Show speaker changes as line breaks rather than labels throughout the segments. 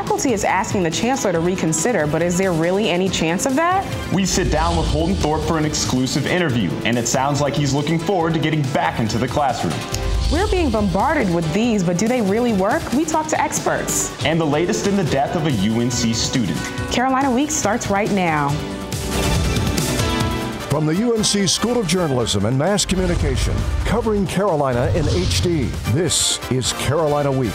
faculty is asking the Chancellor to reconsider, but is there really any chance of that?
We sit down with Holden Thorp for an exclusive interview, and it sounds like he's looking forward to getting back into the classroom.
We're being bombarded with these, but do they really work? We talk to experts.
And the latest in the death of a UNC student.
Carolina Week starts right now.
From the UNC School of Journalism and Mass Communication, covering Carolina in HD, this is Carolina Week.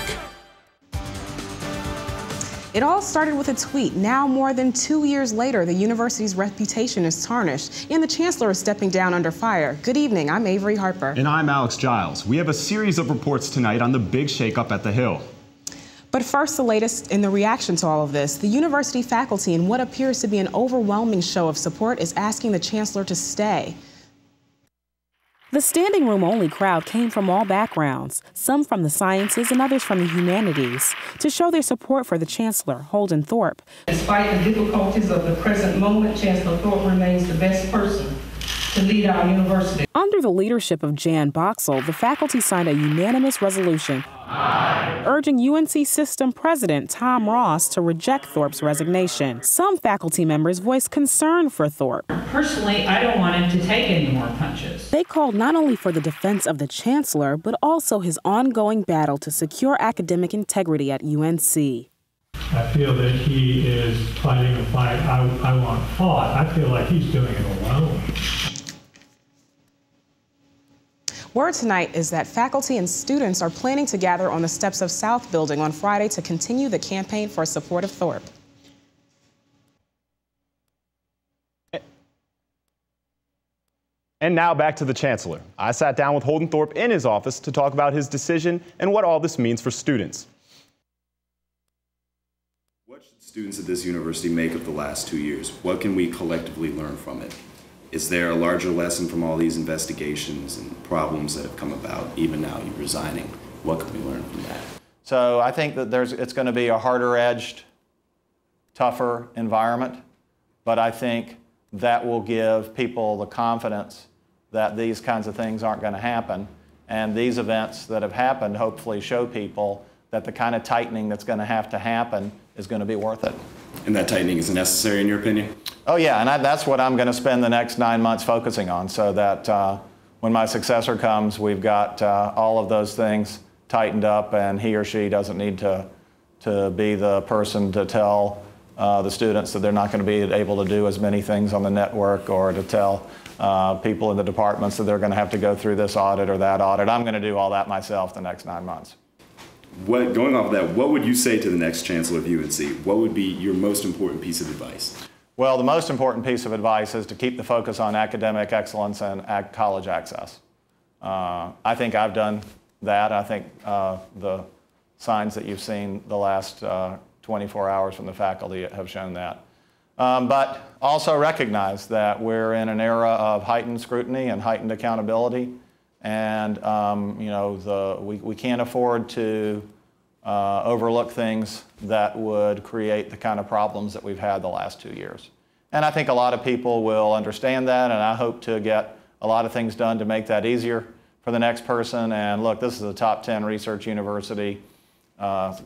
It all started with a tweet. Now, more than 2 years later, the university's reputation is tarnished, and the Chancellor is stepping down under fire. Good evening, I'm Avery Harper.
And I'm Alex Giles. We have a series of reports tonight on the big shakeup at the Hill.
But first, the latest in the reaction to all of this. The university faculty, in what appears to be an overwhelming show of support, is asking the Chancellor to stay. The standing room only crowd came from all backgrounds, some from the sciences and others from the humanities, to show their support for the Chancellor, Holden Thorp.
Despite the difficulties of the present moment, Chancellor Thorp remains the best person to lead our university.
Under the leadership of Jan Boxell, the faculty signed a unanimous resolution urging UNC System President Tom Ross to reject Thorp's resignation. Some faculty members voiced concern for Thorp.
Personally, I don't want him to take any more punches.
They called not only for the defense of the Chancellor, but also his ongoing battle to secure academic integrity at UNC.
I feel that he is fighting a fight I want fought. I feel like he's doing it alone.
Word tonight is that faculty and students are planning to gather on the steps of South Building on Friday to continue the campaign for support of Thorp.
And now back to the Chancellor. I sat down with Holden Thorp in his office to talk about his decision and what all this means for students.
What should students at this university make of the last 2 years? What can we collectively learn from it? Is there a larger lesson from all these investigations and problems that have come about, even now you resigning? What can we learn from that?
So I think that it's going to be a harder-edged, tougher environment, but I think that will give people the confidence that these kinds of things aren't going to happen. And these events that have happened hopefully show people that the kind of tightening that's going to have to happen is going to be worth it.
And that tightening is necessary in your opinion?
Oh yeah, and that's what I'm going to spend the next 9 months focusing on, so that when my successor comes, we've got all of those things tightened up, and he or she doesn't need to be the person to tell the students that they're not going to be able to do as many things on the network, or to tell people in the departments that they're going to have to go through this audit or that audit. I'm going to do all that myself the next 9 months.
Going off of that, what would you say to the next Chancellor of UNC? What would be your most important piece of advice?
Well, the most important piece of advice is to keep the focus on academic excellence and college access. I think I've done that. I think the signs that you've seen the last 24 hours from the faculty have shown that. But also recognize that we're in an era of heightened scrutiny and heightened accountability. And we can't afford to overlook things that would create the kind of problems that we've had the last 2 years. And I think a lot of people will understand that, and I hope to get a lot of things done to make that easier for the next person. And look, this is a top 10 research university. Got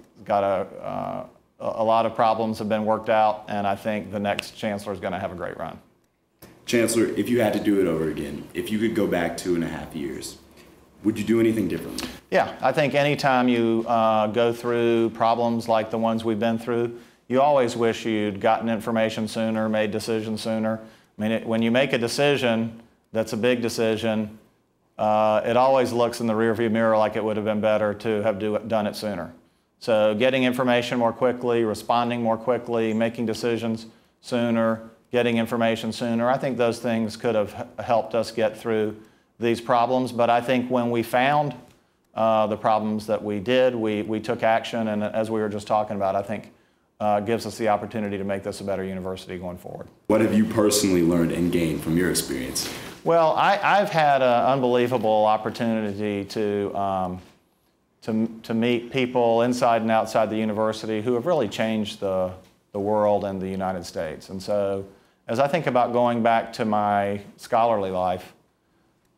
a lot of problems have been worked out, and I think the next Chancellor is going to have a great run.
Chancellor, if you had to do it over again, if you could go back 2.5 years, would you do anything differently? Yeah,
I think anytime you go through problems like the ones we've been through, you always wish you'd gotten information sooner, made decisions sooner. I mean, when you make a decision that's a big decision, it always looks in the rearview mirror like it would have been better to have done it sooner. So getting information more quickly, responding more quickly, making decisions sooner, getting information sooner, I think those things could have helped us get through these problems. But I think when we found the problems that we did, we took action, and as we were just talking about, I think gives us the opportunity to make this a better university going forward.
What have you personally learned and gained from your experience?
Well, I've had an unbelievable opportunity to meet people inside and outside the university who have really changed the world and the United States. And so as I think about going back to my scholarly life,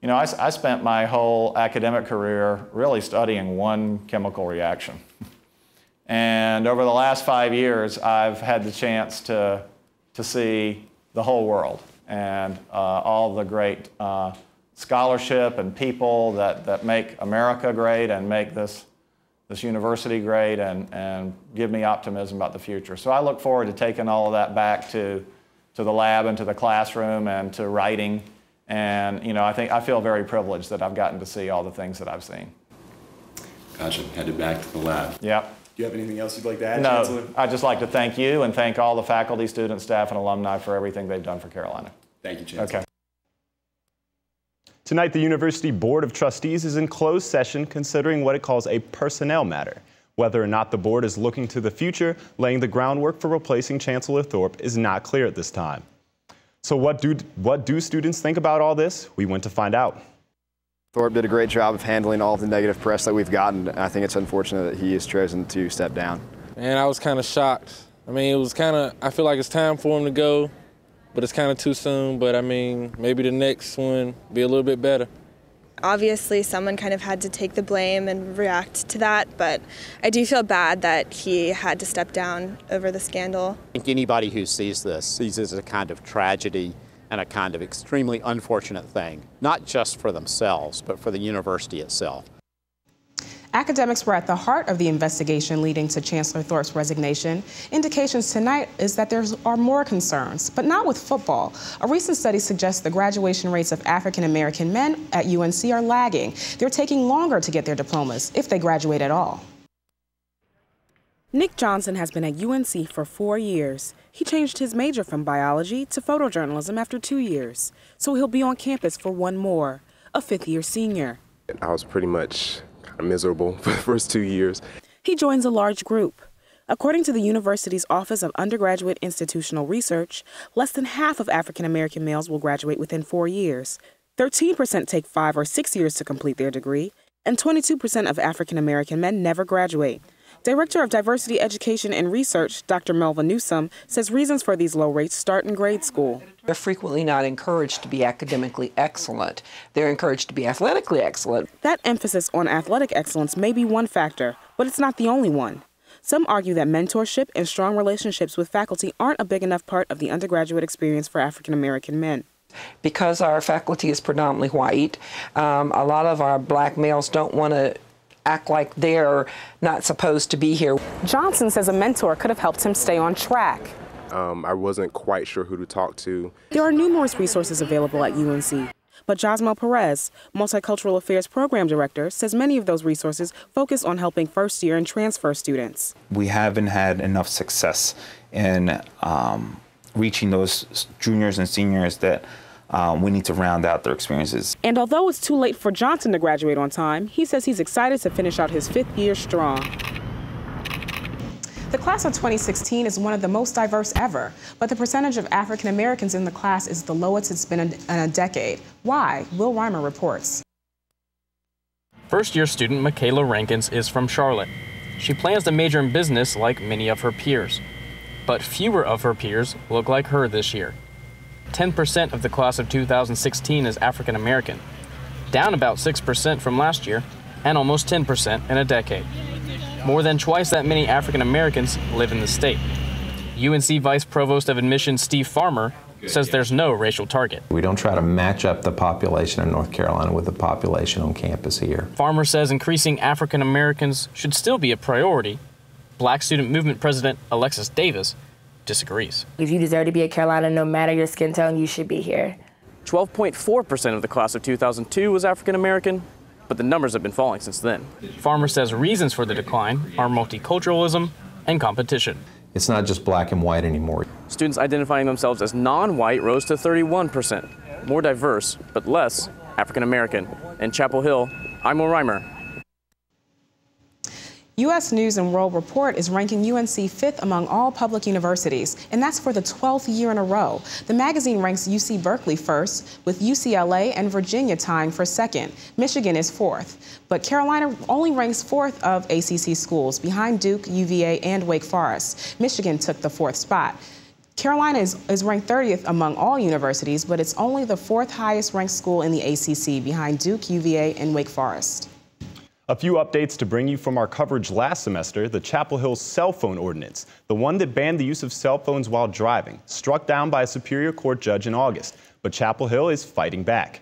you know, I spent my whole academic career really studying one chemical reaction. And over the last 5 years, I've had the chance to see the whole world and all the great scholarship and people that make America great and make this university great and give me optimism about the future. So I look forward to taking all of that back to the lab and to the classroom and to writing. And I feel very privileged that I've gotten to see all the things that I've seen.
Gotcha. Headed back to the lab.
Yep.
Do you have anything else you'd like to add,
No,
Chancellor?
I'd just like to thank you and thank all the faculty, students, staff, and alumni for everything they've done for Carolina.
Thank you, Chancellor.
Okay.
Tonight, the University Board of Trustees is in closed session considering what it calls a personnel matter. Whether or not the board is looking to the future, laying the groundwork for replacing Chancellor Thorp is not clear at this time. So what do students think about all this? We went to find out.
Thorp did a great job of handling all of the negative press that we've gotten. I think it's unfortunate that he has chosen to step down.
And I was kind of shocked. I mean, it was I feel like it's time for him to go, but it's kind of too soon. But I mean, maybe the next one be a little bit better.
Obviously, someone kind of had to take the blame and react to that, but I do feel bad that he had to step down over the scandal.
I think anybody who sees this sees it as a kind of tragedy and a kind of extremely unfortunate thing, not just for themselves, but for the university itself.
Academics were at the heart of the investigation leading to Chancellor Thorp's resignation. Indications tonight is that there are more concerns, but not with football. A recent study suggests the graduation rates of African-American men at UNC are lagging. They're taking longer to get their diplomas, if they graduate at all. Nick Johnson has been at UNC for 4 years. He changed his major from biology to photojournalism after 2 years. So he'll be on campus for one more, a fifth-year senior.
I was pretty much kind of miserable for the first 2 years.
He joins a large group. According to the university's Office of Undergraduate Institutional Research, less than half of African-American males will graduate within 4 years. 13% take 5 or 6 years to complete their degree, and 22% of African-American men never graduate. Director of Diversity Education and Research, Dr. Melva Newsom, says reasons for these low rates start in grade school.
They're frequently not encouraged to be academically excellent. They're encouraged to be athletically excellent.
That emphasis on athletic excellence may be one factor, but it's not the only one. Some argue that mentorship and strong relationships with faculty aren't a big enough part of the undergraduate experience for African-American men.
Because our faculty is predominantly white, a lot of our black males don't want to act like they're not supposed to be here.
Johnson says a mentor could have helped him stay on track.
I wasn't quite sure who to talk to.
There are numerous resources available at UNC, but Jasmine Perez, Multicultural Affairs Program Director, says many of those resources focus on helping first-year and transfer students.
We haven't had enough success in reaching those juniors and seniors that we need to round out their experiences.
And although it's too late for Johnson to graduate on time, he says he's excited to finish out his 5th year strong. The class of 2016 is one of the most diverse ever, but the percentage of African Americans in the class is the lowest it's been in a decade. Why? Will Reimer reports.
First-year student Michaela Rankins is from Charlotte. She plans to major in business like many of her peers. But fewer of her peers look like her this year. 10% of the class of 2016 is African American, down about 6% from last year, and almost 10% in a decade. More than twice that many African Americans live in the state. UNC Vice Provost of Admissions Steve Farmer says there's no racial target.
We don't try to match up the population of North Carolina with the population on campus here.
Farmer says increasing African Americans should still be a priority. Black Student Movement President Alexis Davis disagrees.
If you deserve to be at Carolina, no matter your skin tone, you should be here.
12.4% of the class of 2002 was African American, but the numbers have been falling since then. Farmer says reasons for the decline are multiculturalism and competition.
It's not just black and white anymore.
Students identifying themselves as non-white rose to 31%, more diverse, but less African American. In Chapel Hill, I'm Will Reimer.
U.S. News & World Report is ranking UNC 5th among all public universities, and that's for the 12th year in a row. The magazine ranks UC Berkeley first, with UCLA and Virginia tying for second. Michigan is 4th, but Carolina only ranks 4th of ACC schools, behind Duke, UVA, and Wake Forest. Michigan took the 4th spot. Carolina is ranked 30th among all universities, but it's only the 4th highest ranked school in the ACC, behind Duke, UVA, and Wake Forest.
A few updates to bring you from our coverage last semester. The Chapel Hill cell phone ordinance, the one that banned the use of cell phones while driving, struck down by a Superior Court judge in August. But Chapel Hill is fighting back.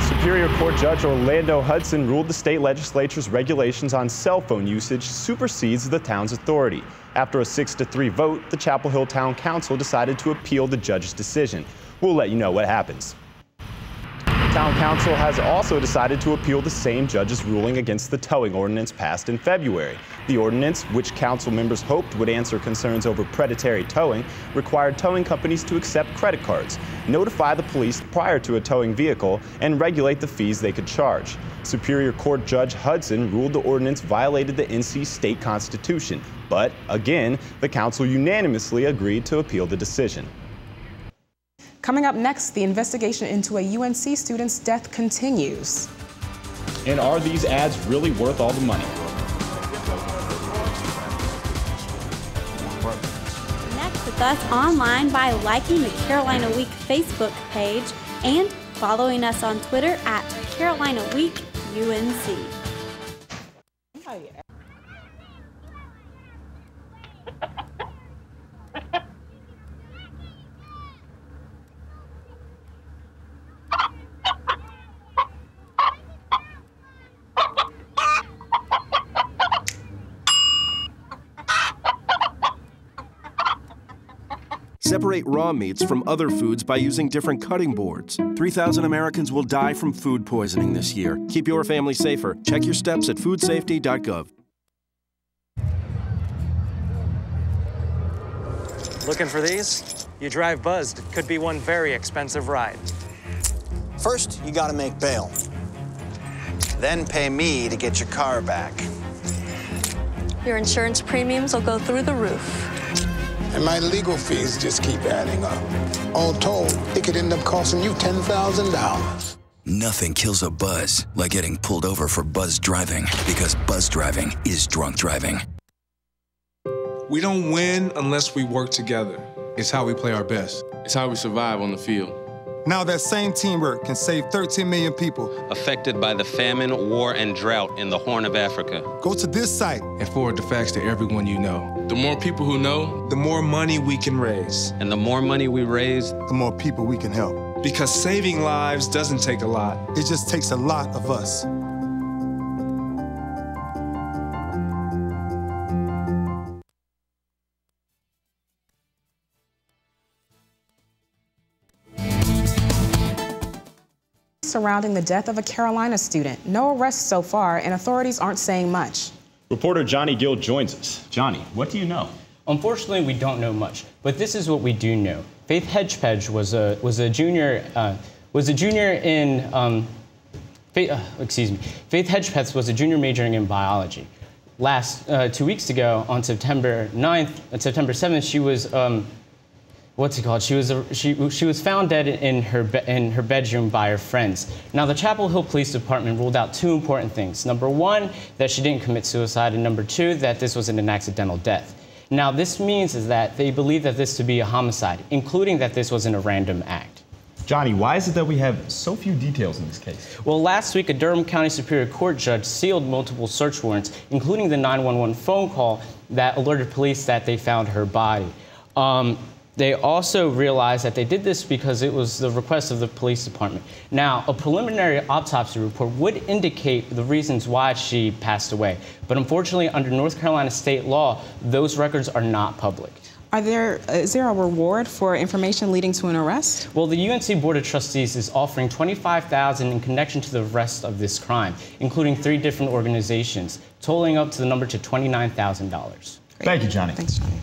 Superior Court Judge Orlando Hudson ruled the state legislature's regulations on cell phone usage supersedes the town's authority. After a 6-3 vote, the Chapel Hill Town Council decided to appeal the judge's decision. We'll let you know what happens. The Town Council has also decided to appeal the same judge's ruling against the towing ordinance passed in February. The ordinance, which council members hoped would answer concerns over predatory towing, required towing companies to accept credit cards, notify the police prior to a towing vehicle, and regulate the fees they could charge. Superior Court Judge Hudson ruled the ordinance violated the NC state constitution, but again, the council unanimously agreed to appeal the decision.
Coming up next, the investigation into a UNC student's death continues.
And are these ads really worth all the money?
Connect with us online by liking the Carolina Week Facebook page and following us on Twitter at Carolina Week UNC.
Separate raw meats from other foods by using different cutting boards. 3,000 Americans will die from food poisoning this year. Keep your family safer. Check your steps at foodsafety.gov.
Looking for these? You drive buzzed. It could be one very expensive ride.
First, you gotta make bail. Then pay me to get your car back.
Your insurance premiums will go through the roof.
And my legal fees just keep adding up. All told, it could end up costing you $10,000.
Nothing kills a buzz like getting pulled over for buzz driving, because buzz driving is drunk driving.
We don't win unless we work together. It's how we play our best. It's how we survive on the field.
Now that same teamwork can save 13 million people
affected by the famine, war, and drought in the Horn of Africa.
Go to this site
and forward the facts to everyone you know. The more people who know, the more money we can raise.
And the more money we raise,
the more people we can help.
Because saving lives doesn't take a lot.
It just takes a lot of us.
Surrounding the death of a Carolina student. No arrests so far, and authorities aren't saying much.
Reporter Johnny Gill joins us. Johnny, what do you know?
Unfortunately, we don't know much, but this is what we do know. Faith Hedgepeth was a junior majoring in biology. 2 weeks ago, on September 9th and September 7th, she was She was found dead in her bedroom by her friends. Now, the Chapel Hill Police Department ruled out two important things. Number one, that she didn't commit suicide, and number two, that this wasn't an accidental death. Now, this means is that they believe that this to be a homicide, including that this wasn't a random act.
Johnny, why is it that we have so few details in this case?
Well, last week, a Durham County Superior Court judge sealed multiple search warrants, including the 911 phone call that alerted police that they found her body. They also realized that they did this because it was the request of the police department. Now, a preliminary autopsy report would indicate the reasons why she passed away. But unfortunately, under North Carolina state law, those records are not public.
Is there a reward for information leading to an arrest?
Well, the UNC Board of Trustees is offering $25,000 in connection to the rest of this crime, including 3 different organizations, totaling up to the number to $29,000.
Thank you, Johnny.
Thanks, Johnny.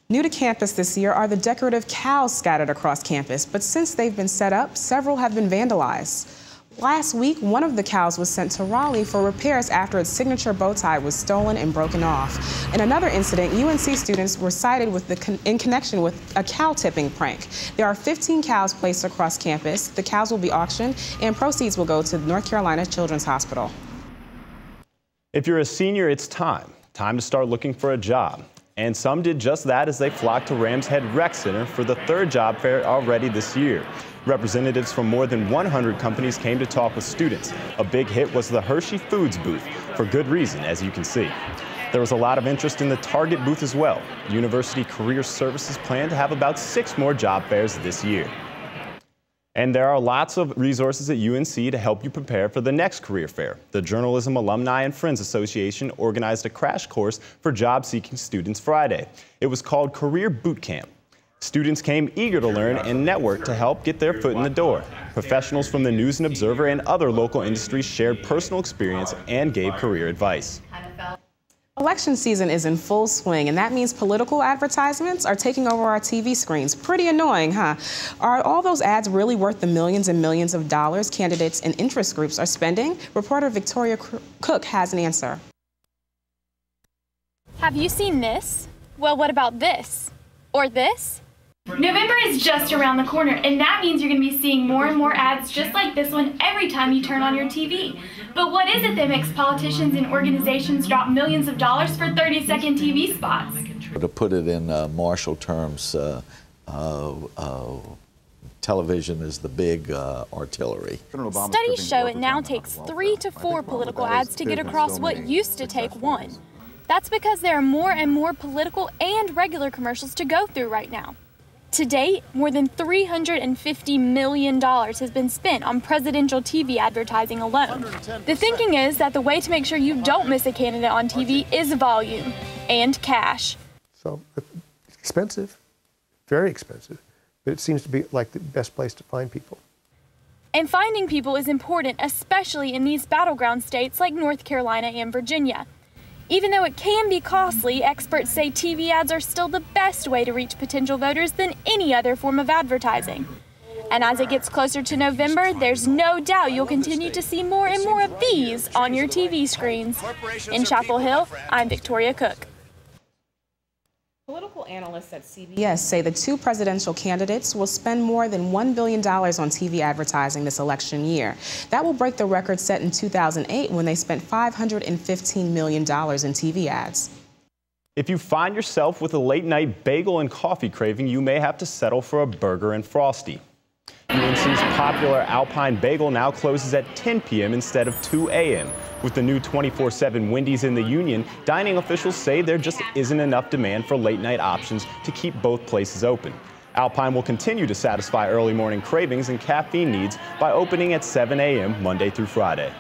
New to campus this year are the decorative cows scattered across campus, but since they've been set up, several have been vandalized. Last week, one of the cows was sent to Raleigh for repairs after its signature bow tie was stolen and broken off. In another incident, UNC students were cited in connection with a cow tipping prank. There are 15 cows placed across campus. The cows will be auctioned, and proceeds will go to the North Carolina Children's Hospital.
If you're a senior, it's time to start looking for a job. And some did just that as they flocked to Rams Head Rec Center for the third job fair already this year. Representatives from more than 100 companies came to talk with students. A big hit was the Hershey Foods booth, for good reason, as you can see. There was a lot of interest in the Target booth as well. University Career Services plan to have about 6 more job fairs this year. And there are lots of resources at UNC to help you prepare for the next career fair. The Journalism Alumni and Friends Association organized a crash course for job-seeking students Friday. It was called Career Boot Camp. Students came eager to learn and network to help get their foot in the door. Professionals from the News and Observer and other local industries shared personal experience and gave career advice.
Election season is in full swing, and that means political advertisements are taking over our TV screens. Pretty annoying, huh? Are all those ads really worth the millions and millions of dollars candidates and interest groups are spending? Reporter Victoria Cook has an answer.
Have you seen this? Well, what about this? Or this? November is just around the corner, and that means you're going to be seeing more and more ads just like this one every time you turn on your TV. But what is it that makes politicians and organizations drop millions of dollars for 30-second TV spots?
To put it in Marshall terms, television is the big artillery.
Studies show it now takes 3 to 4 political ads to get across what used to take 1. That's because there are more and more political and regular commercials to go through right now. To date, more than $350 million has been spent on presidential TV advertising alone. The thinking is that the way to make sure you don't miss a candidate on TV is volume and cash.
So it's expensive, very expensive, but it seems to be like the best place to find people.
And finding people is important, especially in these battleground states like North Carolina and Virginia. Even though it can be costly, experts say TV ads are still the best way to reach potential voters than any other form of advertising. And as it gets closer to November, there's no doubt you'll continue to see more and more of these on your TV screens. In Chapel Hill, I'm Victoria Cook.
Political analysts at CBS say the 2 presidential candidates will spend more than $1 billion on TV advertising this election year. That will break the record set in 2008 when they spent $515 million in TV ads.
If you find yourself with a late-night bagel and coffee craving, you may have to settle for a burger and Frosty. UNC's popular Alpine Bagel now closes at 10 p.m. instead of 2 a.m. With the new 24/7 Wendy's in the Union, dining officials say there just isn't enough demand for late-night options to keep both places open. Alpine will continue to satisfy early morning cravings and caffeine needs by opening at 7 a.m. Monday through Friday.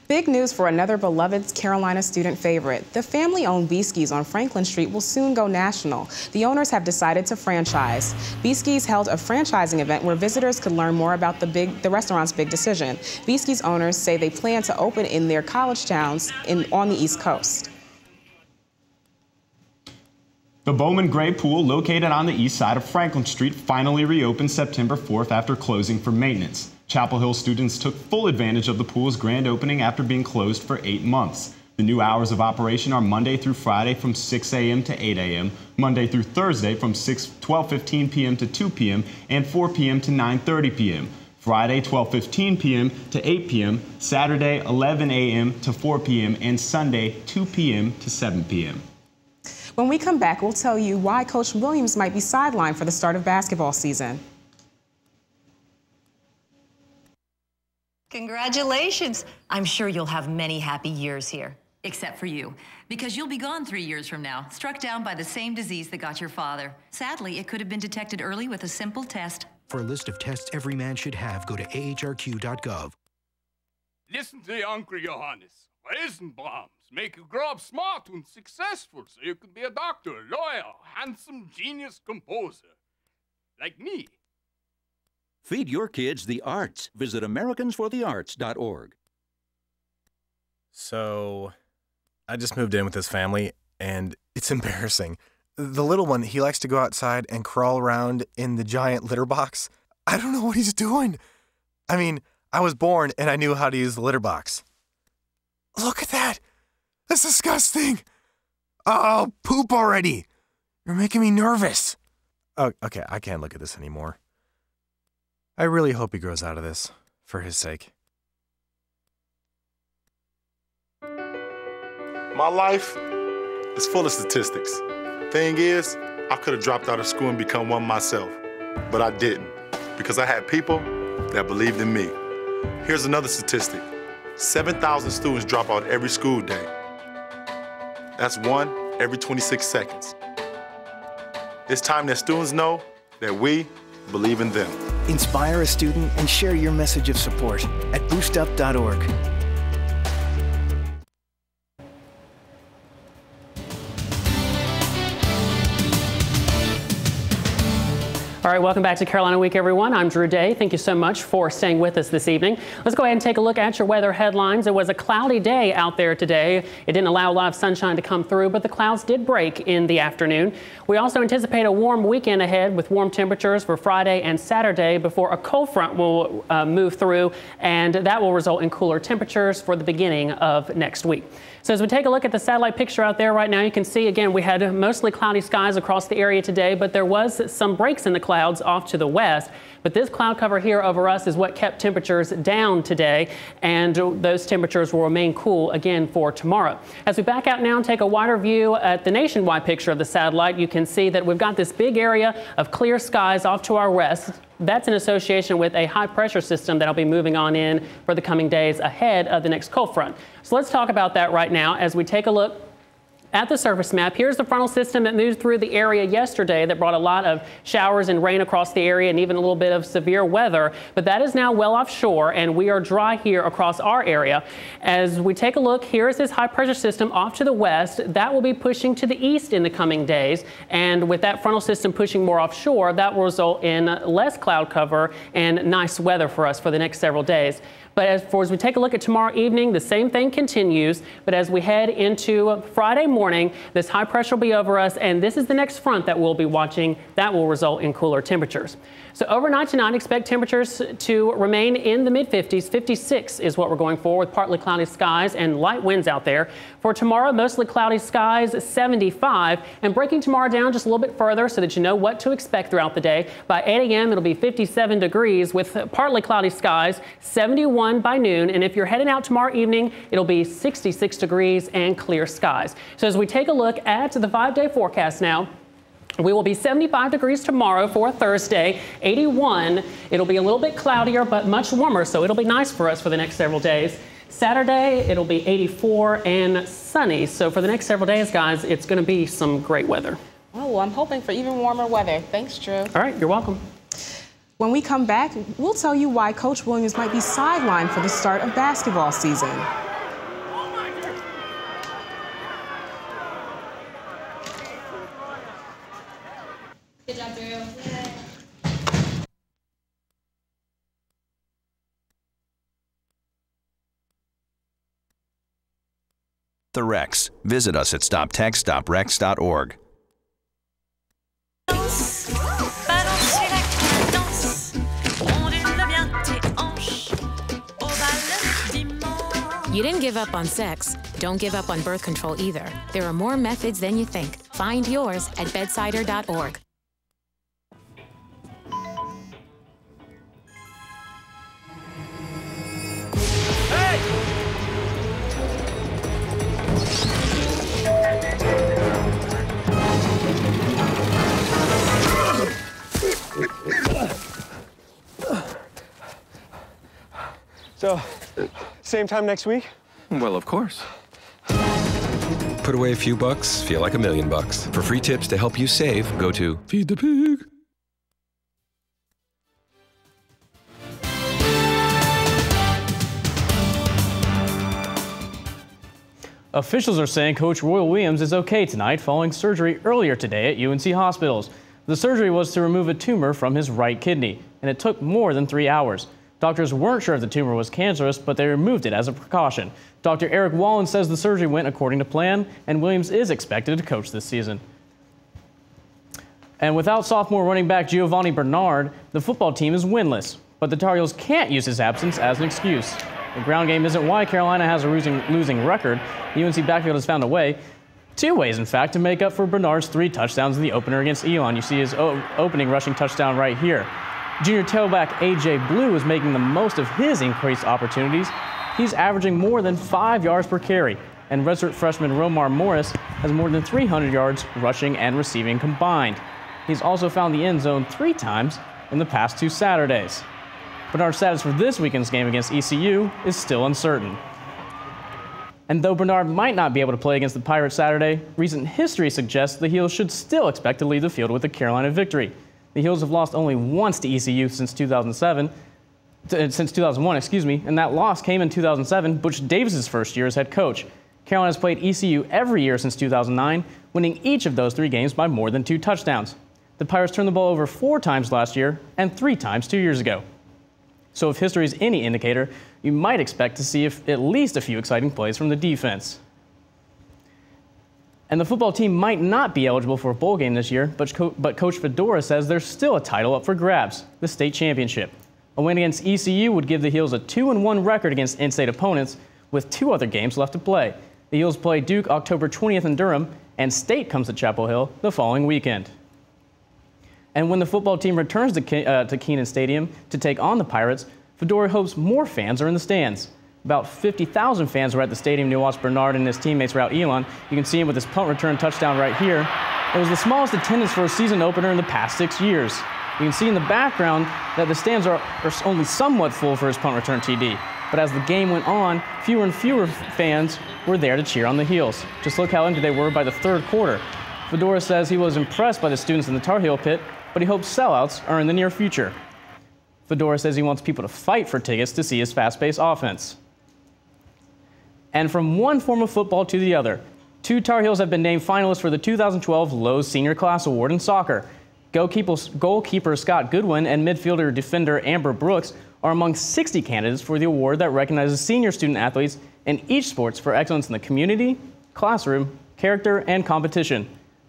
Big news for another beloved Carolina student favorite. The family-owned Beeskys on Franklin Street will soon go national. The owners have decided to franchise. Beeskys held a franchising event where visitors could learn more about the restaurant's big decision. Beeskys owners say they plan to open in their college towns on the East Coast.
The Bowman Gray Pool, located on the east side of Franklin Street, finally reopened September 4th after closing for maintenance. Chapel Hill students took full advantage of the pool's grand opening after being closed for 8 months. The new hours of operation are Monday through Friday from 6 a.m. to 8 a.m., Monday through Thursday from 12:15 p.m. to 2 p.m., and 4 p.m. to 9:30 p.m., Friday 12:15 p.m. to 8 p.m., Saturday 11 a.m. to 4 p.m., and Sunday 2 p.m. to 7 p.m.
When we come back, we'll tell you why Coach Williams might be sidelined for the start of basketball season.
Congratulations. I'm sure you'll have many happy years here. Except for you, because you'll be gone 3 years from now, struck down by the same disease that got your father. Sadly, it could have been detected early with a simple test.
For a list of tests every man should have, go to ahrq.gov.
Listen to Uncle Johannes. Eisenbrahms make you grow up smart and successful so you can be a doctor, lawyer, handsome, genius composer. Like me.
Feed your kids the arts. Visit AmericansForTheArts.org.
So, I just moved in with this family, and it's embarrassing. The little one, he likes to go outside and crawl around in the giant litter box. I don't know what he's doing. I mean, I was born and I knew how to use the litter box. Look at that. That's disgusting. Oh, poop already. You're making me nervous. Oh, okay, I can't look at this anymore. I really hope he grows out of this, for his sake.
My life
is full of statistics. Thing is, I could have dropped out of school and become one myself, but I didn't because I had people that believed in me. Here's another statistic. 7,000 students drop out every school day. That's one every 26 seconds. It's time that students know that we believe in them.
Inspire a student and share your message of support at boostup.org.
All right, welcome back to Carolina Week, everyone. I'm Drew Day. Thank you so much for staying with us this evening. Let's go ahead and take a look at your weather headlines. It was a cloudy day out there today. It didn't allow a lot of sunshine to come through, but the clouds did break in the afternoon. We also anticipate a warm weekend ahead with warm temperatures for Friday and Saturday before a cold front will move through, and that will result in cooler temperatures for the beginning of next week. So as we take a look at the satellite picture out there right now, you can see, again, we had mostly cloudy skies across the area today, but there was some breaks in the clouds off to the west. But this cloud cover here over us is what kept temperatures down today, and those temperatures will remain cool again for tomorrow. As we back out now and take a wider view at the nationwide picture of the satellite, you can see that we've got this big area of clear skies off to our west. That's in association with a high pressure system that'll be moving on in for the coming days ahead of the next cold front. So let's talk about that right now as we take a look at the surface map. Here's the frontal system that moved through the area yesterday that brought a lot of showers and rain across the area and even a little bit of severe weather. But that is now well offshore, and we are dry here across our area. As we take a look, here is this high pressure system off to the west. That will be pushing to the east in the coming days. And with that frontal system pushing more offshore, that will result in less cloud cover and nice weather for us for the next several days. But as we take a look at tomorrow evening, the same thing continues. But as we head into Friday morning, this high pressure will be over us, and this is the next front that we'll be watching. That will result in cooler temperatures. So overnight tonight, expect temperatures to remain in the mid-50s. 56 is what we're going for, with partly cloudy skies and light winds out there. For tomorrow, mostly cloudy skies, 75. And breaking tomorrow down just a little bit further so that you know what to expect throughout the day. By 8 a.m., it'll be 57 degrees with partly cloudy skies, 71 by noon. And if you're heading out tomorrow evening, it'll be 66 degrees and clear skies. So as we take a look at the 5-day forecast now, we will be 75 degrees tomorrow for Thursday, 81. It'll be a little bit cloudier, but much warmer, so it'll be nice for us for the next several days. Saturday, it'll be 84 and sunny. So for the next several days, guys, it's going to be some great weather.
Oh, well, I'm hoping for even warmer weather. Thanks, Drew.
All right, you're welcome.
When we come back, we'll tell you why Coach Williams might be sidelined for the start of basketball season.
Good job, Drew.
The Rex. Visit us at stoptextstoprex.org.
You didn't give up on sex. Don't give up on birth control either. There are more methods than you think. Find yours at bedsider.org.
So, same time next week?
Well, of course. Put away a few bucks, feel like $1 million. For free tips to help you save, go to Feed the Pig.
Officials are saying Coach Roy Williams is okay tonight following surgery earlier today at UNC hospitals. The surgery was to remove a tumor from his right kidney, and it took more than 3 hours. Doctors weren't sure if the tumor was cancerous, but they removed it as a precaution. Dr. Eric Wallen says the surgery went according to plan, and Williams is expected to coach this season. And without sophomore running back Giovanni Bernard, the football team is winless. But the Tar Heels can't use his absence as an excuse. The ground game isn't why Carolina has a losing record. The UNC backfield has found a way, 2 ways in fact, to make up for Bernard's 3 touchdowns in the opener against Elon. You see his opening rushing touchdown right here. Junior tailback A.J. Blue is making the most of his increased opportunities. He's averaging more than 5 yards per carry. and redshirt freshman Romar Morris has more than 300 yards rushing and receiving combined. He's also found the end zone 3 times in the past 2 Saturdays. Bernard's status for this weekend's game against ECU is still uncertain. And though Bernard might not be able to play against the Pirates Saturday, recent history suggests the Heels should still expect to lead the field with a Carolina victory. The Heels have lost only once to ECU since 2001, and that loss came in 2007, Butch Davis's first year as head coach. Carolina has played ECU every year since 2009, winning each of those 3 games by more than 2 touchdowns. The Pirates turned the ball over 4 times last year and 3 times 2 years ago. So if history is any indicator, you might expect to see at least a few exciting plays from the defense. And the football team might not be eligible for a bowl game this year, but Coach Fedora says there's still a title up for grabs, the state championship. A win against ECU would give the Heels a 2-1 record against in-state opponents with 2 other games left to play. The Heels play Duke October 20th in Durham, and State comes to Chapel Hill the following weekend. And when the football team returns to Kenan Stadium to take on the Pirates, Fedora hopes more fans are in the stands. About 50,000 fans were at the stadium to watch Bernard and his teammates rout Elon. You can see him with his punt return touchdown right here. It was the smallest attendance for a season opener in the past 6 years. You can see in the background that the stands are only somewhat full for his punt return TD. But as the game went on, fewer and fewer fans were there to cheer on the Heels. Just look how empty they were by the 3rd quarter. Fedora says he was impressed by the students in the Tar Heel pit, but he hopes sellouts are in the near future. Fedora says he wants people to fight for tickets to see his fast-paced offense. And from one form of football to the other, 2 Tar Heels have been named finalists for the 2012 Lowe's Senior Class Award in soccer. Goalkeeper Scott Goodwin and midfielder defender Amber Brooks are among 60 candidates for the award that recognizes senior student athletes in each sports for excellence in the community, classroom, character, and competition.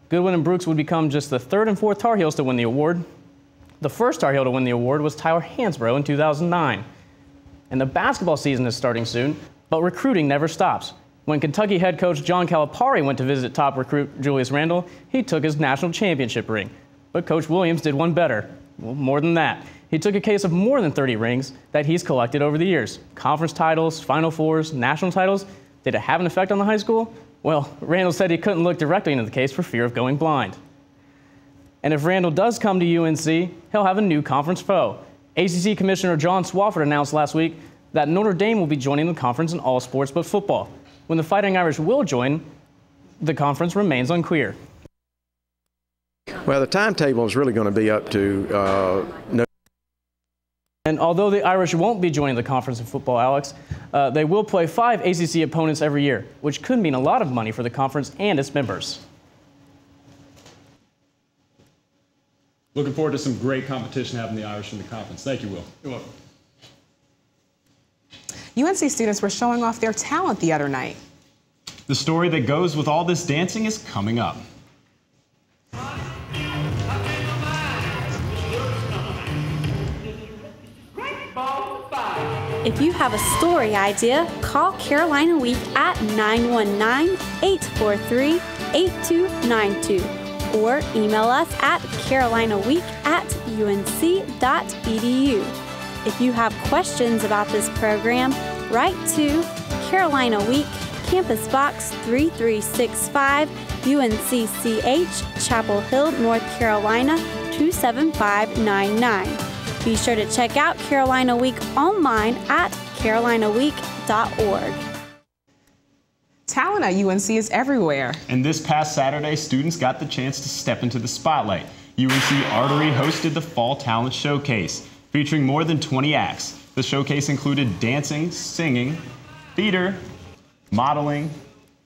Goodwin and Brooks would become just the 3rd and 4th Tar Heels to win the award. The first Tar Heel to win the award was Tyler Hansbrough in 2009. And the basketball season is starting soon, but recruiting never stops. When Kentucky head coach John Calipari went to visit top recruit Julius Randle, he took his national championship ring. But Coach Williams did one better. Well, more than that. He took a case of more than 30 rings that he's collected over the years. Conference titles, Final Fours, national titles. Did it have an effect on the high school? Well, Randall said he couldn't look directly into the case for fear of going blind. And if Randall does come to UNC, he'll have a new conference foe. ACC Commissioner John Swofford announced last week that Notre Dame will be joining the conference in all sports but football. When the Fighting Irish will join, the conference remains unclear.
Well, the timetable is really going to be up to
And although the Irish won't be joining the conference in football, Alex, they will play 5 ACC opponents every year, which could mean a lot of money for the conference and its members.
Looking forward to some great competition having the Irish in the conference. Thank you, Will. You're welcome.
UNC students were showing off their talent the other night.
The story that goes with all this dancing is coming up.
If you have a story idea, call Carolina Week at 919-843-8292 or email us at carolinaweek@unc.edu. If you have questions about this program, write to Carolina Week, Campus Box 3365, UNCCH, Chapel Hill, North Carolina 27599. Be sure to check out Carolina Week online at carolinaweek.org.
Talent at UNC is everywhere.
And this past Saturday, students got the chance to step into the spotlight. UNC Artery hosted the Fall Talent Showcase, featuring more than 20 acts. The showcase included dancing, singing, theater, modeling,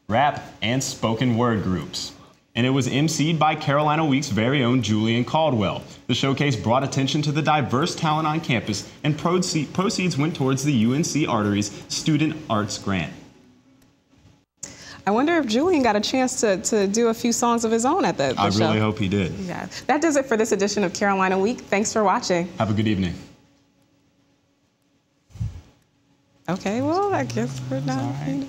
rap, and spoken word groups. And it was emceed by Carolina Week's very own Julian Caldwell. The showcase brought attention to the diverse talent on campus, and proceeds went towards the UNC Artery's Student Arts Grant.
I wonder if Julian got a chance to do a few songs of his own at the show.
I really hope he did.
Yeah. That does it for this edition of Carolina Week. Thanks for watching.
Have a good evening.
Okay, well, I guess we're done.